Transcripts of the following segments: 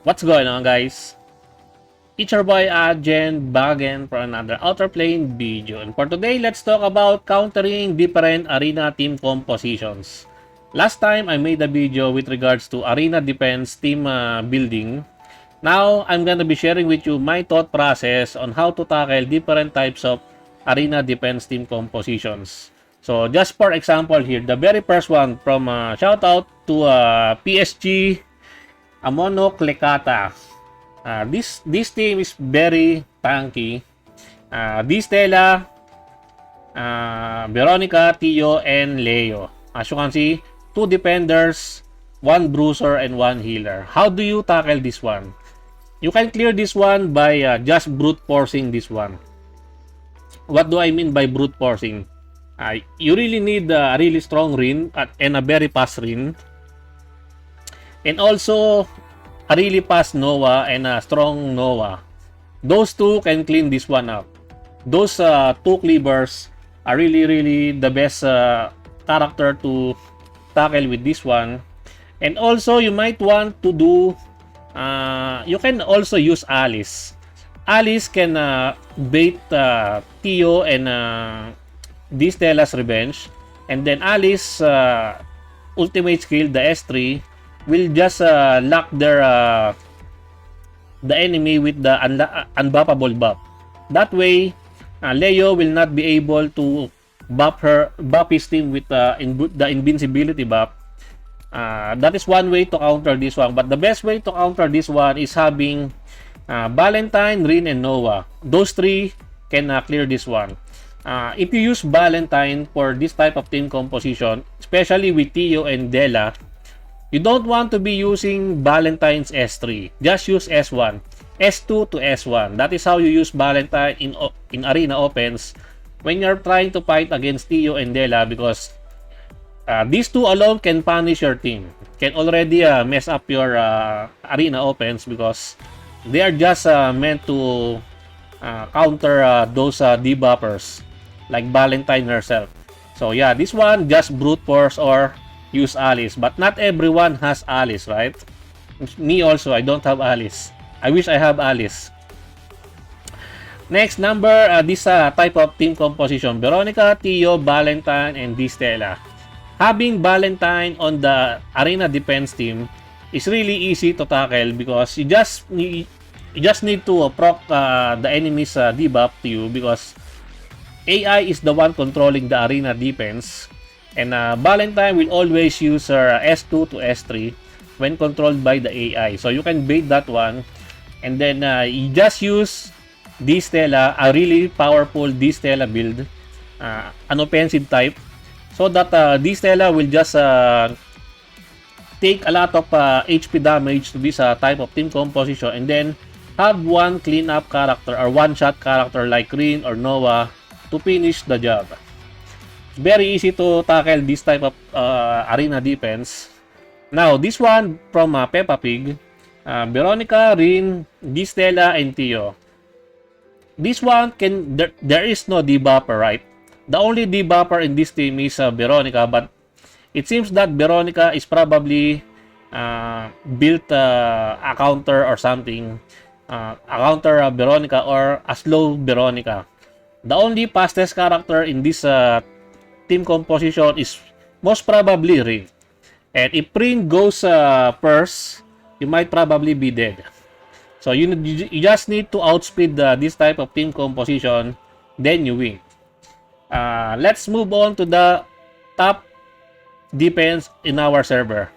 What's going on, guys? It's your boy Ajen back again for another Outerplane video. And for today, let's talk about countering different arena team compositions. Last time, I made a video with regards to arena defense team building. Now, I'm gonna be sharing with you my thought process on how to tackle different types of arena defense team compositions. So, just for example here, the very first one from shout out to PSG Amono Klecata. This team is very tanky. This Stella, Veronica, Tio, and Leo. As you can see, 2 defenders, 1 bruiser, and 1 healer. How do you tackle this one? You can clear this one by just brute forcing this one. What do I mean by brute forcing? You really need a really strong rin and a very fast rin. And also, a really fast Nova and a strong Nova. Those two can clean this one up. Those 2 cleavers are really the best character to tackle with this one. And also, you might want to do... you can also use Alice. Alice can bait Tio and this Stella's Revenge. And then Alice ultimate skill, the S3, will just lock their the enemy with the unbuffable buff. That way, Leo will not be able to buff his team with the invincibility buff. That is one way to counter this one. But the best way to counter this one is having Valentine, Rin, and Noah. Those 3 can clear this one. If you use Valentine for this type of team composition, especially with Tio and Della, you don't want to be using Valentine's S3. Just use S1. S2 to S1. That is how you use Valentine in arena offense when you're trying to fight against Tio and Della, because these 2 alone can punish your team. Can already mess up your arena offense because they are just meant to counter those debuffers like Valentine herself. So yeah, this one just brute force or use Alice, but not everyone has Alice, right? Me also, I don't have Alice. I wish I have Alice. Next, this type of team composition: Veronica, Tio, Valentine, and Di Stella. Having Valentine on the arena defense team is really easy to tackle because you just need to proc the enemy's debuff to you, because AI is the one controlling the arena defense. And Valentine will always use her S2 to S3 when controlled by the AI. So you can bait that one. And then you just use D Stella, a really powerful D Stella build, an offensive type, so that D Stella will just take a lot of HP damage to this type of team composition, and then have one cleanup character or one-shot character like Rin or Noah to finish the job. Very easy to tackle this type of arena defense. Now, this one from Peppa Pig, Veronica, Rin, Di Stella, and Tio. This one there is no debuffer, right? The only debuffer in this team is Veronica, but it seems that Veronica is probably built a counter or something, a counter Veronica or a slow Veronica. The only fastest character in this team composition is most probably Rin. And if Rin goes first, you might probably be dead. So you just need to outspeed this type of team composition, then you win. Let's move on to the top defense in our server.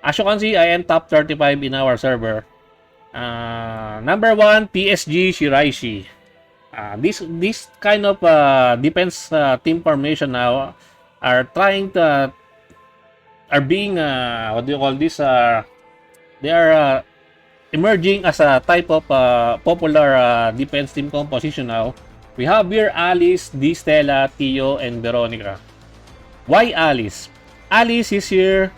As you can see, I am top 35 in our server. Number 1, PSG Shiraishi. This kind of defense team formation now are trying to being what do you call this? They are emerging as a type of popular defense team composition now. We have here Alice, Di Stella, Tio, and Veronica. Why Alice? Alice is here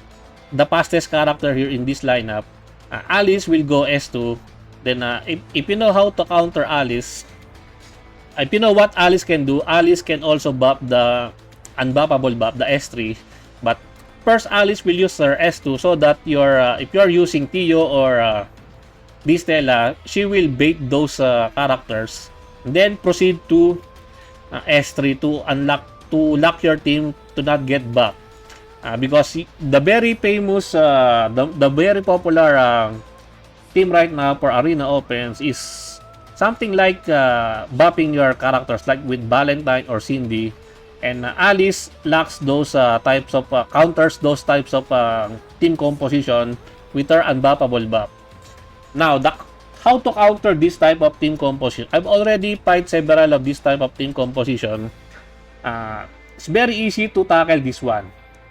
the fastest character here in this lineup. Alice will go S2. Then if you know how to counter Alice, if you know what Alice can do, Alice can also buff the unbuffable buff, the S3. But first Alice will use her S2 so that your if you're using Tio or Distella, she will bait those characters, and then proceed to S3 to lock your team to not get back. Because the very famous, the very popular team right now for Arena Opens is something like buffing your characters, like with Valentine or Cindy. And Alice lacks those types of counters, those types of team composition with her unbuffable buff. Now, how to counter this type of team composition? I've already fight several of this type of team composition. It's very easy to tackle this one.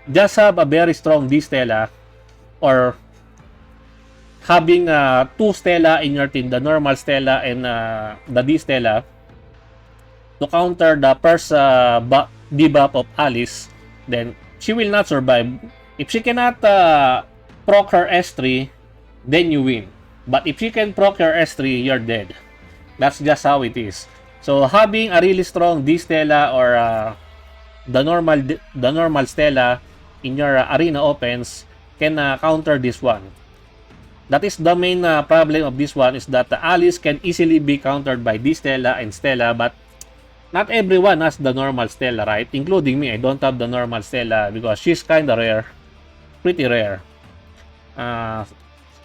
Just have a very strong D-Stella or having 2 Stella in your team, the normal Stella and the D-Stella, to counter the first debuff of Alice. Then she will not survive. If she cannot proc her S3, then you win. But if she can proc your S3, you're dead. That's just how it is. So having a really strong D-Stella or the normal Stella in your Arena Opens can counter this one. That is the main problem of this one, is that the Alice can easily be countered by D-Stella and Stella, but not everyone has the normal Stella, right? Including me. I don't have the normal Stella because she's kinda rare. Pretty rare.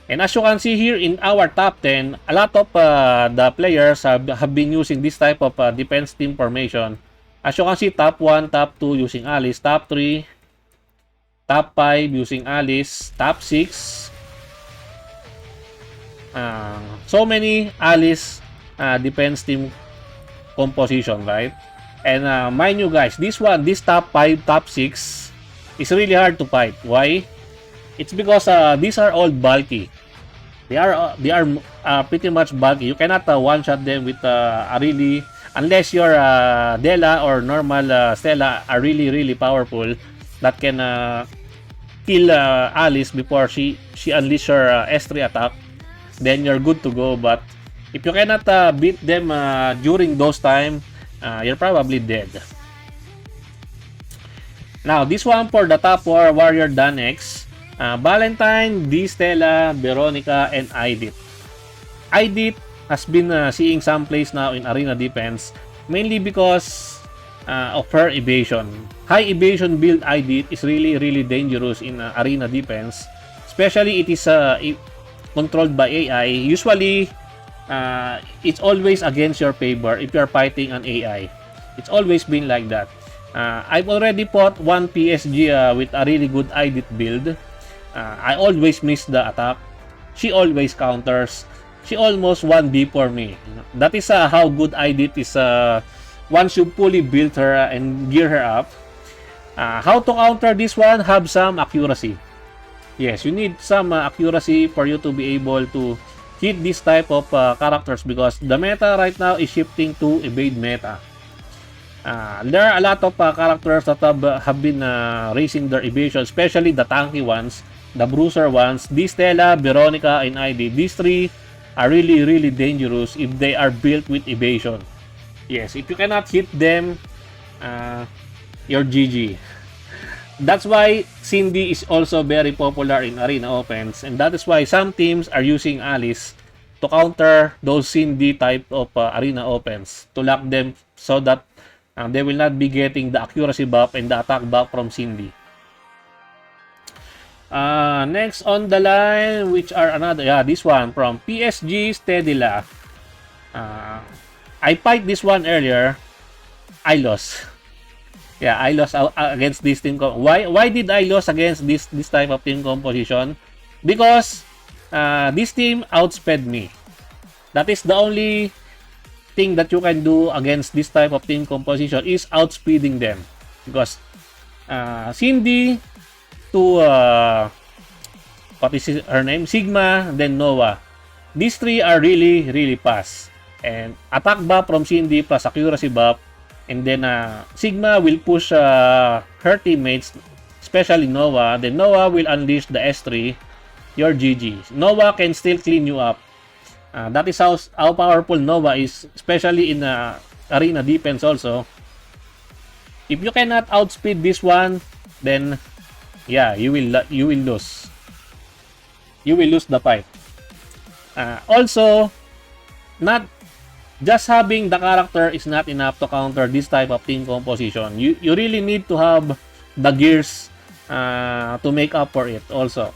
And as you can see here in our top 10, a lot of the players have been using this type of defense team formation. As you can see, top 1, top 2 using Alice, top 3, top 5 using Alice, top 6. So many Alice defense team composition, right? And mind you guys, this top 5, top 6 is really hard to fight. Why? It's because these are all bulky. They are pretty much bulky. You cannot one-shot them with a really, unless your Della or normal Stella are really powerful, that can kill Alice before she unleash her S3 attack. Then you're good to go. But if you cannot beat them during those time, you're probably dead. Now, this one for the top 4 warrior Danex. Valentine, D-Stella, Veronica, and Idit. Idit has been seeing some plays now in Arena Defense, mainly because of her evasion. High evasion build Idit is really dangerous in Arena Defense. Especially it is controlled by AI. Usually, it's always against your favor if you're fighting an AI. It's always been like that. I've already fought one PSG with a really good Idit build. I always miss the attack. She always counters. She almost 1v for me. That is how good Idit is once you fully build her and gear her up. How to counter this one? Have some accuracy. Yes, you need some accuracy for you to be able to hit this type of characters, because the meta right now is shifting to evade meta. There are a lot of characters that have been raising their evasion, especially the tanky ones, the bruiser ones. D-Stella, Veronica, and ID. These three are really dangerous if they are built with evasion. Yes, if you cannot hit them, you're GG. That's why Cindy is also very popular in Arena Opens, and that is why some teams are using Alice to counter those Cindy type of Arena Opens, to lock them so that they will not be getting the accuracy buff and the attack buff from Cindy. Next on the line, which are this one from PSG Stedila. I fight this one earlier. I lost. Yeah, I lost against this team. Why did I lose against this type of team composition? Because this team outsped me. That is the only thing that you can do against this type of team composition, is outspeeding them. Because Cindy to what is her name? Sigma, then Noah. These three are really fast. And attack buff from Cindy plus accuracy buff. And then Sigma will push her teammates, especially Noah. Then Noah will unleash the S3. You're GG. Noah can still clean you up. That is how powerful Noah is, especially in Arena Defense also. If you cannot outspeed this one, then yeah, you will lose. You will lose the fight. Also, not just having the character is not enough to counter this type of team composition. You really need to have the gears to make up for it also.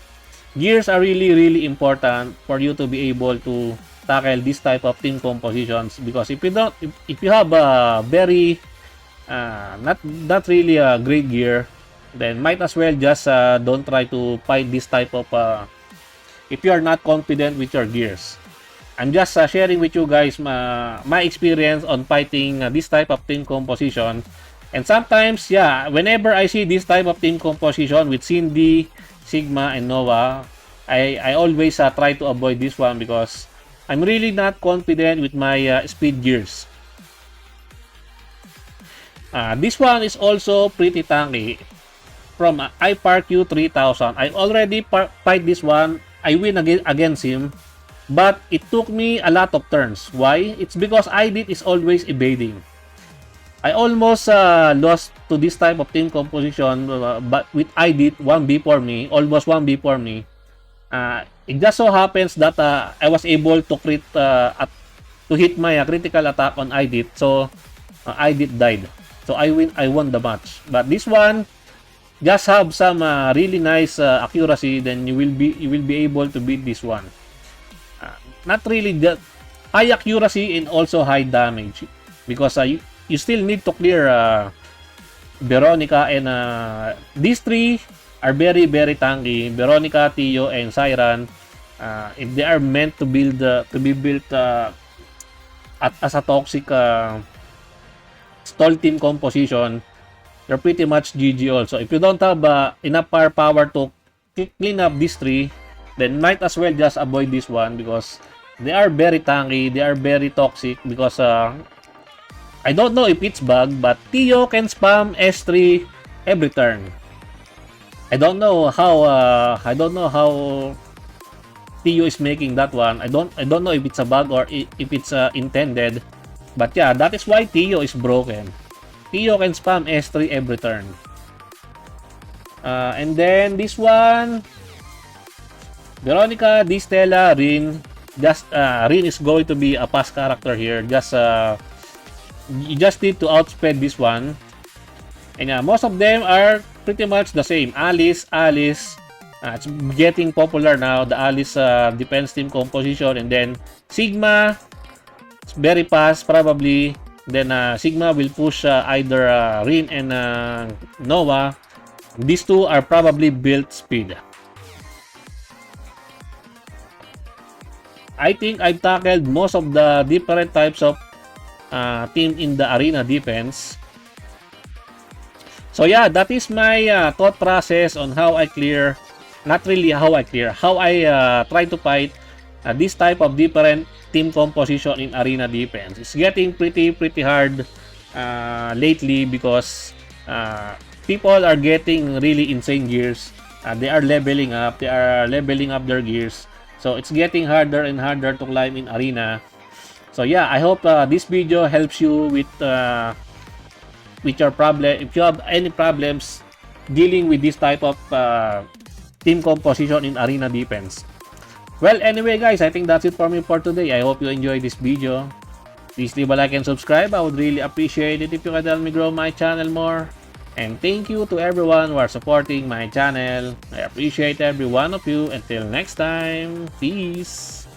Gears are really important for you to be able to tackle this type of team compositions, because if you don't, if you have a very not really a great gear, then might as well just don't try to fight this type of if you are not confident with your gears. I'm just sharing with you guys my experience on fighting this type of team composition. And sometimes, yeah, whenever I see this type of team composition with Cindy, Sigma, and Nova, I always try to avoid this one because I'm really not confident with my speed gears. This one is also pretty tanky. From iParq 3000, I already fight this one. I win against him. But it took me a lot of turns. Why? It's because IDIT is always evading. I almost lost to this type of team composition, but with IDIT 1B for me, almost 1B for me. It just so happens that I was able to to hit my critical attack on IDIT, so IDIT died. So I won the match. But this one, just have some really nice accuracy, then you will be able to beat this one. Not really the high accuracy and also high damage, because you still need to clear Veronica, and these three are very tanky. Veronica, Tio, and Siren, if they are meant to be built as a toxic stall team composition, they're pretty much GG also. If you don't have enough firepower to clean up these three, then might as well just avoid this one, because they are very tanky, they are very toxic, because I don't know if it's bug, but Tio can spam S3 every turn. I don't know how Tio is making that one. I don't know if it's a bug or if it's intended. But yeah, that is why Tio is broken. Tio can spam S3 every turn. And then this one, Veronica, Distella, Rin. Just Rin is going to be a pass character here. Just you just need to outspeed this one. And most of them are pretty much the same. Alice, it's getting popular now, the Alice defense team composition. And then Sigma, it's very fast probably. Then Sigma will push either Rin and Noah. These two are probably built speed. I think I've tackled most of the different types of team in the arena defense. So yeah, that is my thought process on how I clear, not really how I clear, how I try to fight this type of different team composition in arena defense. It's getting pretty hard lately, because people are getting really insane gears. They are leveling up their gears. So it's getting harder and harder to climb in arena. So yeah, I hope this video helps you with your problem. If you have any problems dealing with this type of team composition in arena defense. Well, anyway guys, I think that's it for me for today. I hope you enjoyed this video. Please leave a like and subscribe. I would really appreciate it if you could help me grow my channel more. And thank you to everyone who are supporting my channel. I appreciate every one of you. Until next time, peace.